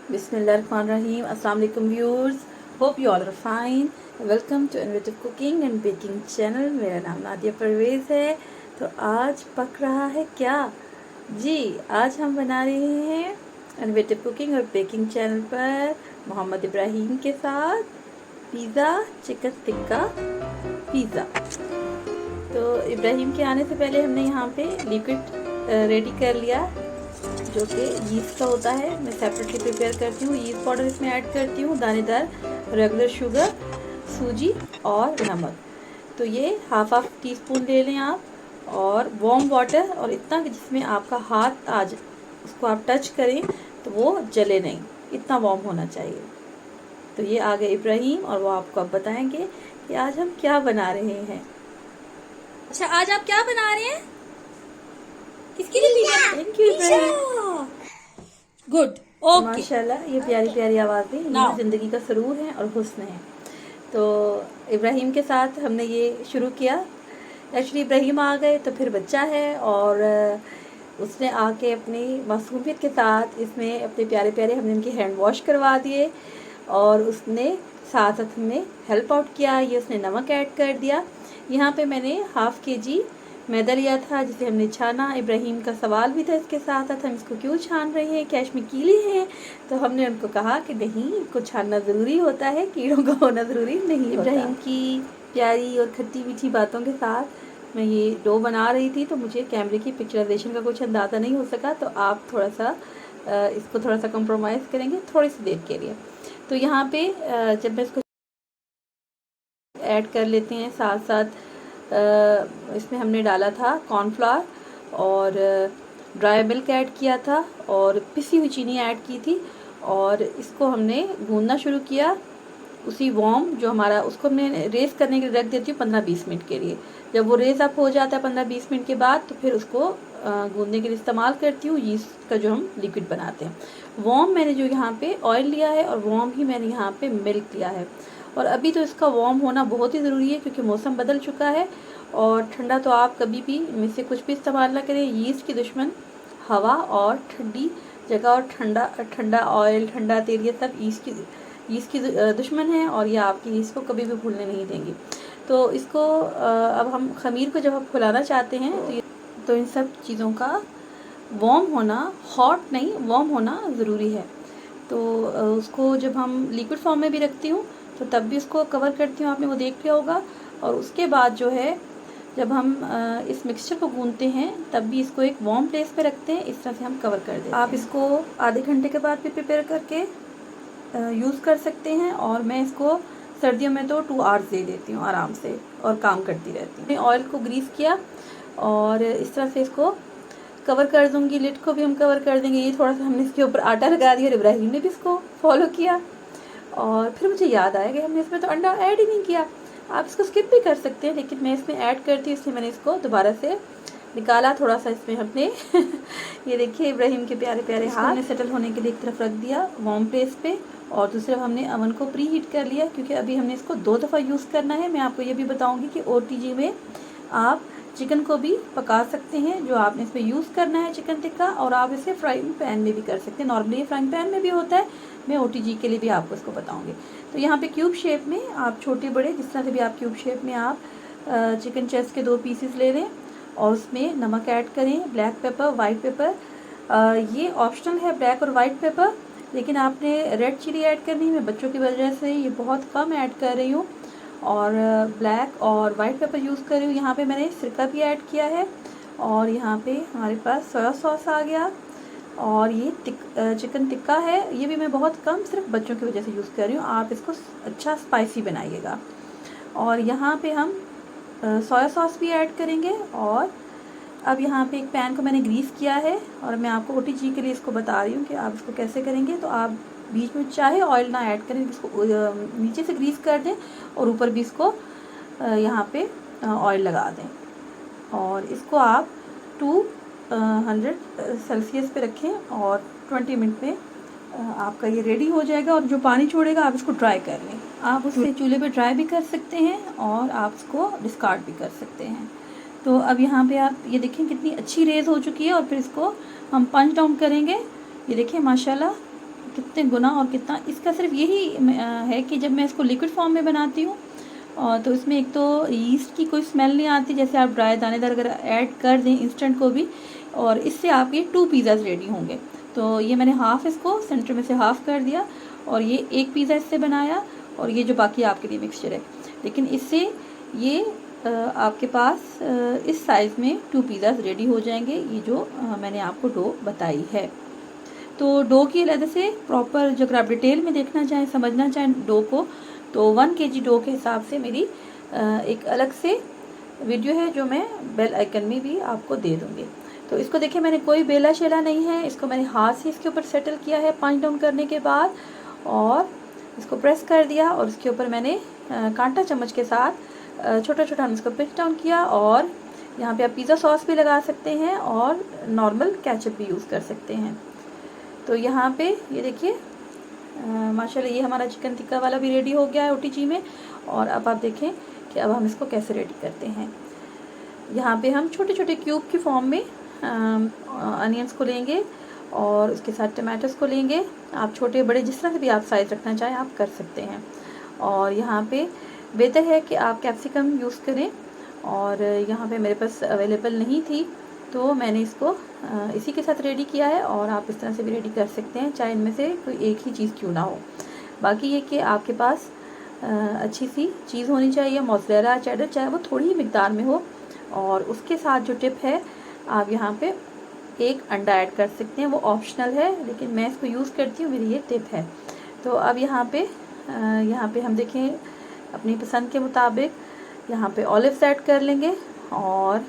Bismillahirrahmanirrahim. Assalamu alaikum viewers. Hope you all are fine. Welcome to Innovative Cooking and Baking channel. मेरा नाम नादिया परवेज़ है। तो आज पक रहा है क्या जी? आज हम बना रहे हैं इनोवेटिव कुकिंग और बेकिंग चैनल पर मोहम्मद इब्राहिम के साथ पिज़्ज़ा, चिकन टिक्का पिज़्ज़ा। तो इब्राहिम के आने से पहले हमने यहाँ पे लिक्विड रेडी कर लिया जो कि यीस्ट का होता है। मैं सेपरेटली प्रिपेयर करती हूँ। यीस्ट पाउडर इसमें ऐड करती हूँ, दानेदार रेगुलर शुगर, सूजी और नमक। तो ये हाफ टी स्पून ले लें आप, और वार्म वाटर, और इतना कि जिसमें आपका हाथ आज उसको आप टच करें तो वो जले नहीं, इतना वार्म होना चाहिए। तो ये आ गए इब्राहिम और वो आपको अब बताएंगे कि आज हम क्या बना रहे हैं। अच्छा, आज आप क्या बना रहे हैं? किसके लिए? Thank you Ibrahim. Good, okay. माशाल्लाह, ये प्यारी प्यारी आवाज़ें ये ज़िंदगी का सुरूर है और हुस्न है। तो इब्राहिम के साथ हमने ये शुरू किया। एक्चुअली इब्राहिम आ गए तो फिर बच्चा है, और उसने आके अपनी मासूमियत के साथ इसमें अपने प्यारे प्यारे हमने इनके हैंड वॉश करवा दिए, और उसने साथ साथ हमें हेल्प आउट किया। ये उसने नमक ऐड कर दिया। यहाँ पे मैंने हाफ kg मैदा लिया था जिसे हमने छाना। इब्राहिम का सवाल भी था इसके साथ साथ, हम इसको क्यों छान रहे हैं, क्या इसमें कीड़े हैं? तो हमने उनको कहा कि नहीं, इनको छानना ज़रूरी होता है, कीड़ों का होना ज़रूरी नहीं होता। इब्राहिम की प्यारी और खट्टी मीठी बातों के साथ मैं ये डो बना रही थी, तो मुझे कैमरे की पिक्चराइजेशन का कुछ अंदाज़ा नहीं हो सका। तो आप थोड़ा सा इसको थोड़ा सा कंप्रोमाइज़ करेंगे थोड़ी सी देर के लिए। तो यहाँ पे जब मैं इसको ऐड कर लेते हैं, साथ साथ इसमें हमने डाला था कॉर्नफ्लावर और ड्राई मिल्क ऐड किया था और पिसी हुई चीनी ऐड की थी, और इसको हमने गूंदना शुरू किया। उसी वार्म जो हमारा, उसको हमने रेस करने के लिए रख देती हूँ 15-20 मिनट के लिए। जब वो रेस अप हो जाता है 15-20 मिनट के बाद, तो फिर उसको गूंदने के लिए इस्तेमाल करती हूँ यीस्ट का जो हम लिक्विड बनाते हैं। वार्म मैंने जो यहाँ पे ऑयल लिया है, और वार्म ही मैंने यहाँ पे मिल्क लिया है। और अभी तो इसका वार्म होना बहुत ही ज़रूरी है क्योंकि मौसम बदल चुका है, और ठंडा तो आप कभी भी इनमें से कुछ भी इस्तेमाल ना करें। यीस्ट की दुश्मन हवा और ठंडी जगह, और ठंडा ठंडा ऑयल, ठंडा तेल, ये सब यीस्ट की दुश्मन है, और ये आपकी यीस्ट को कभी भी भूलने नहीं देंगी। तो इसको अब हम खमीर को जब हम फुलाना चाहते हैं तो इन सब चीज़ों का वार्म होना, हॉट नहीं वार्म होना ज़रूरी है। तो उसको जब हम लिक्विड फॉर्म में भी रखती हूँ तो तब भी उसको कवर करती हूँ, आपने वो देख लिया होगा। और उसके बाद जो है, जब हम इस मिक्सचर को गूंदते हैं तब भी इसको एक वार्म प्लेस पे रखते हैं, इस तरह से हम कवर कर देते हैं। आप इसको आधे घंटे के बाद भी प्रिपेयर करके यूज़ कर सकते हैं, और मैं इसको सर्दियों में तो 2 आवर्स दे देती हूँ आराम से, और काम करती रहती हूँ। ऑयल को ग्रीस किया और इस तरह से इसको कवर कर दूँगी। लिड को भी हम कवर कर देंगे। ये थोड़ा सा हमने इसके ऊपर आटा लगा दिया, और इब्राहिम ने भी इसको फॉलो किया। और फिर मुझे याद आया कि हमने इसमें तो अंडा ऐड ही नहीं किया। आप इसको स्किप भी कर सकते हैं, लेकिन मैं इसमें ऐड करती हूँ, इसलिए मैंने इसको दोबारा से निकाला। थोड़ा सा इसमें हमने ये देखिए इब्राहिम के प्यारे प्यारे हाथ हमने सेटल होने के लिए एक तरफ रख दिया वार्म प्लेस पे, और दूसरी तरफ हमने अवन को प्री हीट कर लिया, क्योंकि अभी हमने इसको 2 दफ़ा यूज़ करना है। मैं आपको ये भी बताऊँगी कि OTG में आप चिकन को भी पका सकते हैं, जो आपने इसमें यूज़ करना है चिकन टिक्का, और आप इसे फ्राइंग पैन में भी कर सकते हैं। नॉर्मली फ्राइंग पैन में भी होता है, मैं OTG के लिए भी आपको इसको बताऊंगी। तो यहाँ पे क्यूब शेप में आप छोटे बड़े जिस तरह से भी आप क्यूब शेप में आप चिकन चेस्ट के 2 पीसेस ले लें, और उसमें नमक ऐड करें, ब्लैक पेपर, वाइट पेपर। ये ऑप्शनल है ब्लैक और वाइट पेपर, लेकिन आपने रेड चिली ऐड करनी है। मैं बच्चों की वजह से ये बहुत कम ऐड कर रही हूँ, और ब्लैक और वाइट पेपर यूज़ कर रही हूँ। यहाँ पे मैंने सिरका भी ऐड किया है, और यहाँ पे हमारे पास सोया सॉस आ गया, और ये चिकन टिक्का है। ये भी मैं बहुत कम सिर्फ बच्चों की वजह से यूज़ कर रही हूँ। आप इसको अच्छा स्पाइसी बनाइएगा। और यहाँ पे हम सोया सॉस भी ऐड करेंगे। और अब यहाँ पे एक पैन को मैंने ग्रीस किया है, और मैं आपको OTG के लिए इसको बता रही हूँ कि आप इसको कैसे करेंगे। तो आप बीच में चाहे ऑयल ना ऐड करें, इसको नीचे से ग्रीस कर दें, और ऊपर भी इसको यहाँ पे ऑयल लगा दें, और इसको आप 200 सेल्सियस पे रखें, और 20 मिनट में आपका ये रेडी हो जाएगा। और जो पानी छोड़ेगा आप इसको ड्राई कर लें। आप उससे चूल्हे पे ड्राई भी कर सकते हैं, और आप इसको डिस्कार्ड भी कर सकते हैं। तो अब यहाँ पे आप ये देखें कितनी अच्छी रेज़ हो चुकी है, और फिर इसको हम पंच डाउन करेंगे। ये देखिए माशाल्लाह कितने गुना और कितना। इसका सिर्फ यही है कि जब मैं इसको लिक्विड फॉर्म में बनाती हूँ तो इसमें एक तो यीस्ट की कोई स्मेल नहीं आती, जैसे आप ड्राई दानेदार अगर ऐड कर दें इंस्टेंट को भी, और इससे आपके 2 पिज़्ज़ाज़ रेडी होंगे। तो ये मैंने हाफ़ इसको सेंटर में से हाफ़ कर दिया और ये एक पिज़्ज़ा इससे बनाया, और ये जो बाकी आपके लिए मिक्सचर है। लेकिन इससे ये आपके पास इस साइज़ में 2 पिज़्ज़ाज़ रेडी हो जाएंगे, ये जो मैंने आपको डो बताई है। तो डो की अलग से प्रॉपर, जो अगर आप डिटेल में देखना चाहें, समझना चाहें डो को, तो 1 kg डो के हिसाब से मेरी एक अलग से वीडियो है जो मैं बेल आइकन में भी आपको दे दूँगी। तो इसको देखिए, मैंने कोई बेला शेला नहीं है, इसको मैंने हाथ से इसके ऊपर सेटल किया है पंच डाउन करने के बाद, और इसको प्रेस कर दिया, और इसके ऊपर मैंने कांटा चम्मच के साथ छोटा छोटा इसको पिंच डाउन किया। और यहाँ पे आप पिज़्ज़ा सॉस भी लगा सकते हैं और नॉर्मल केचप भी यूज़ कर सकते हैं। तो यहाँ पे ये देखिए माशाल्लाह ये हमारा चिकन टिक्का वाला भी रेडी हो गया है OTG में। और अब आप देखें कि अब हम इसको कैसे रेडी करते हैं। यहाँ पे हम छोटे छोटे क्यूब की फॉर्म में अनियंस को लेंगे और उसके साथ टमाटोस को लेंगे। आप छोटे बड़े जिस तरह से भी आप साइज़ रखना चाहें आप कर सकते हैं। और यहाँ पे बेहतर है कि आप कैप्सिकम यूज़ करें, और यहाँ पे मेरे पास अवेलेबल नहीं थी तो मैंने इसको इसी के साथ रेडी किया है। और आप इस तरह से भी रेडी कर सकते हैं, चाहे इनमें से कोई एक ही चीज़ क्यों ना हो। बाकी ये कि आपके पास अच्छी सी चीज़ होनी चाहिए, मोज़रेला चेडर, चाहे वो थोड़ी ही मिकदार में हो। और उसके साथ जो टिप है, आप यहाँ पे एक अंडा ऐड कर सकते हैं, वो ऑप्शनल है लेकिन मैं इसको यूज़ करती हूँ, मेरी ये टिप है। तो अब यहाँ पे हम देखें अपनी पसंद के मुताबिक यहाँ पे ऑलिव्स ऐड कर लेंगे, और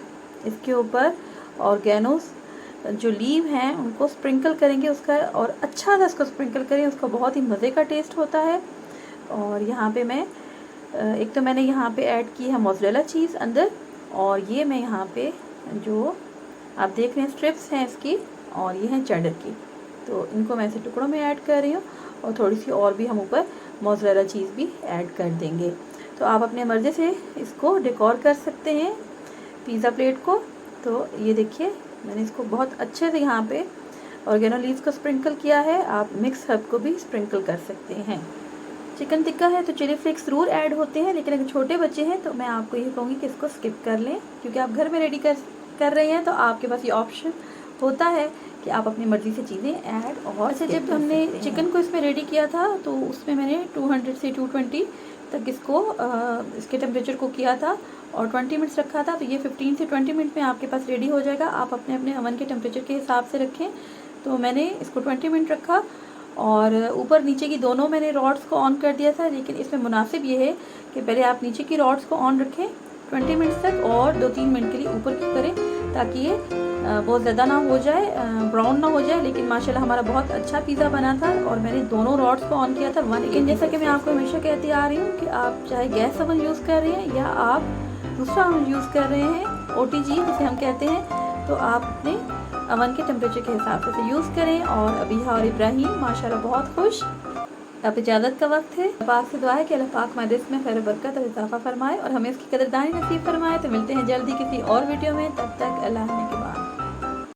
इसके ऊपर ऑर्गेनोस जो लीव हैं उनको स्प्रिंकल करेंगे उसका, और अच्छा सा इसको स्प्रिंकल करें, उसका बहुत ही मज़े का टेस्ट होता है। और यहाँ पे मैं एक तो मैंने यहाँ पे ऐड की है मोज़रेला चीज़ अंदर, और ये मैं यहाँ पे जो आप देख रहे हैं स्ट्रिप्स हैं इसकी, और ये हैं चेडर की, तो इनको मैं ऐसे टुकड़ों में ऐड कर रही हूँ। और थोड़ी सी और भी हम ऊपर मोज़रेला चीज़ भी ऐड कर देंगे। तो आप अपने मर्ज़ी से इसको डेकोर कर सकते हैं पिज़्ज़ा प्लेट को। तो ये देखिए मैंने इसको बहुत अच्छे से यहाँ पे ऑर्गेनो लीव्स को स्प्रिंकल किया है, आप मिक्स हर्ब को भी स्प्रिंकल कर सकते हैं। चिकन टिक्का है तो चिली फ्लेक्स ज़रूर ऐड होते हैं, लेकिन अगर छोटे बच्चे हैं तो मैं आपको ये कहूँगी कि इसको स्किप कर लें, क्योंकि आप घर में रेडी कर रहे हैं तो आपके पास ये ऑप्शन होता है कि आप अपनी मर्ज़ी से चीज़ें ऐड और। अच्छा, जब हमने चिकन को इसमें रेडी किया था तो उसमें मैंने 200 से 220 तक इसको इसके टेम्परेचर को किया था और 20 मिनट्स रखा था। तो ये 15 से 20 मिनट में आपके पास रेडी हो जाएगा। आप अपने अपने अवन के टेम्परेचर के हिसाब से रखें। तो मैंने इसको 20 मिनट रखा, और ऊपर नीचे की दोनों मैंने रॉड्स को ऑन कर दिया था, लेकिन इसमें मुनासिब ये है कि पहले आप नीचे की रॉड्स को ऑन रखें 20 मिनट्स तक, और 2-3 मिनट के लिए ऊपर की करें, ताकि ये बहुत ज़्यादा ना हो जाए, ब्राउन ना हो जाए। लेकिन माशाल्लाह हमारा बहुत अच्छा पिज़्ज़ा बना था, और मैंने दोनों रॉड्स को ऑन किया था। लेकिन जैसा कि मैं आपको हमेशा कहती आ रही हूँ कि आप चाहे गैस ओवन यूज़ कर रहे हैं या आप दूसरा ओवन यूज़ कर रहे हैं, OTG जिसे हम कहते हैं, तो आप अपने अवन के टेम्परेचर के हिसाब से यूज़ करें। और अबीहा और इब्राहिम माशाल्लाह बहुत खुश। अब इजाज़त का वक्त है। पाक से दुआ है कि अल्लाह पाक हमारे रिज़्क़ में खैर बरकत और इजाफा फरमाए और हमें इसकी कदरदानी नसीब फरमाए। तो मिलते हैं जल्दी किसी और वीडियो में, तब तक अल्लाह के बाद।